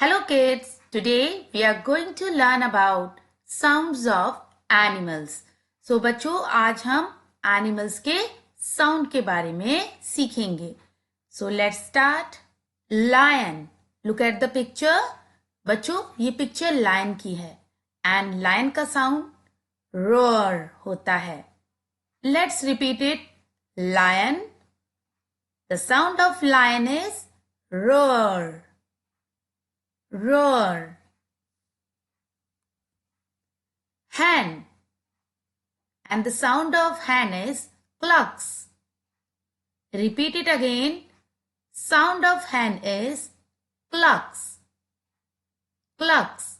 Hello kids, today we are going to learn about sounds of animals. So बच्चों आज हम animals के sound के बारे में सीखेंगे. So let's start. Lion. Look at the picture. बच्चों ये picture lion की है and lion का sound roar होता है. Let's repeat it. Lion. The sound of lion is roar. Roar. Hen. And the sound of hen is clucks. Repeat it again. Sound of hen is clucks. Clucks.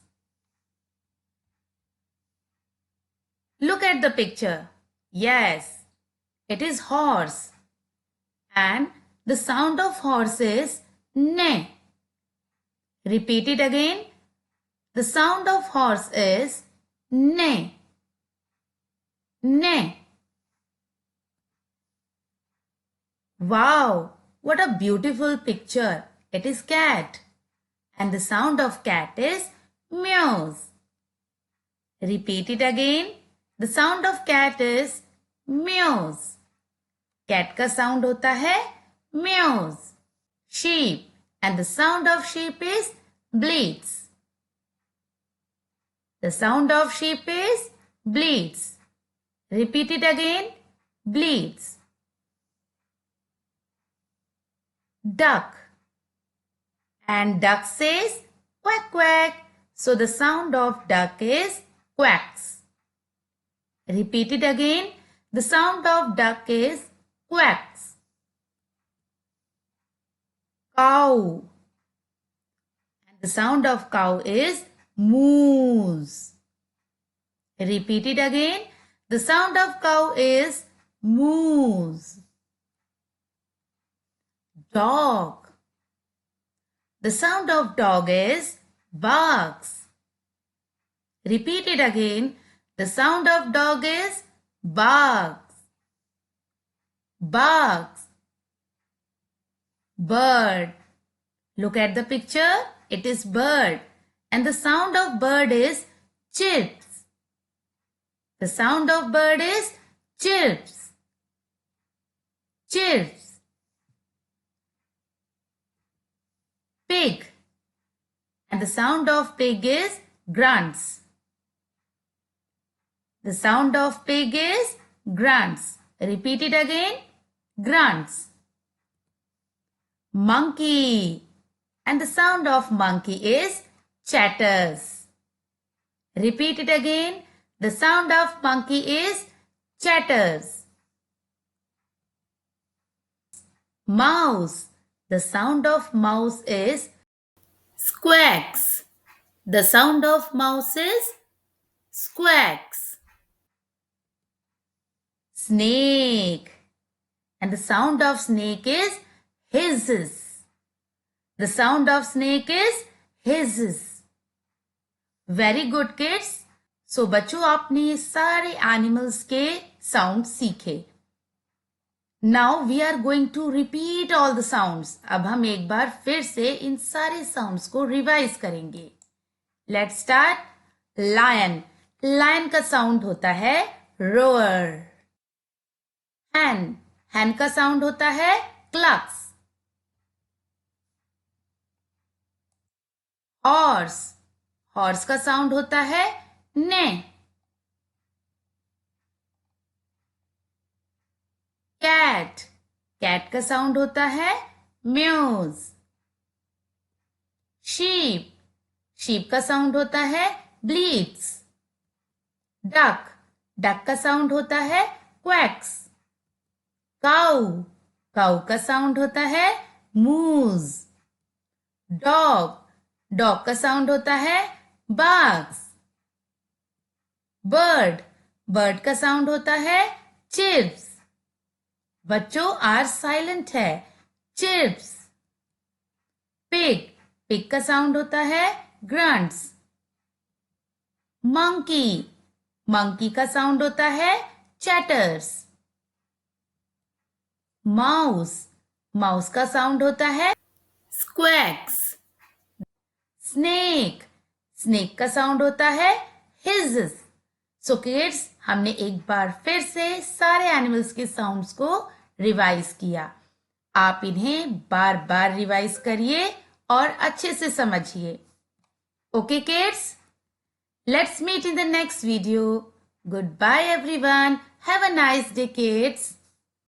Look at the picture. Yes, it is horse. And the sound of horse is neigh. Repeat it again. The sound of horse is neigh. Neigh. Wow, what a beautiful picture. It is cat. And the sound of cat is meows. Repeat it again. The sound of cat is meows. Cat का sound होता है meows. Sheep. And the sound of sheep is bleats. The sound of sheep is bleats. Repeat it again. Bleats. Duck. And duck says quack quack. So the sound of duck is quacks. Repeat it again. The sound of duck is quacks. Cow. And the sound of cow is moos. Repeat it again. The sound of cow is moos. Dog. The sound of dog is barks. Repeat it again. The sound of dog is barks. Barks. Bird. Look at the picture. It is bird. And the sound of bird is chirps. The sound of bird is chirps. Chirps. Pig. And the sound of pig is grunts. The sound of pig is grunts. Repeat it again. Grunts. Monkey. And the sound of monkey is chatters. Repeat it again. The sound of monkey is chatters. Mouse. The sound of mouse is squawks. The sound of mouse is squawks. Snake. And the sound of snake is hisses. The sound of snake is hisses. Very good kids. So बच्चों आपने ये सारे animals के sound सीखे. Now we are going to repeat all the sounds. अब हम एक बार फिर से इन सारे sounds को revise करेंगे. Let's start. Lion. Lion का sound होता है roar. Hen. Hen का sound होता है clucks. Horse. Horse का sound होता है neigh. Cat. Cat का sound होता है meows. Sheep. Sheep का sound होता है bleats. Duck. Duck का sound होता है quacks. Cow. Cow का sound होता है moos. Dog. Dog का sound होता है barks. Bird. Bird का sound होता है chirps. बच्चों R silent है chirps. Pig. Pig का sound होता है grunts. Monkey. Monkey का sound होता है chatters. Mouse. Mouse का sound होता है squawks. स्नेक, स्नेक का साउंड होता है हिज। सो किड्स, हमने एक बार फिर से सारे एनिमल्स के साउंड्स को रिवाइज किया। आप इन्हें बार बार रिवाइज करिए और अच्छे से समझिए। Okay kids, let's meet in the next video. Goodbye everyone. Have a nice day kids.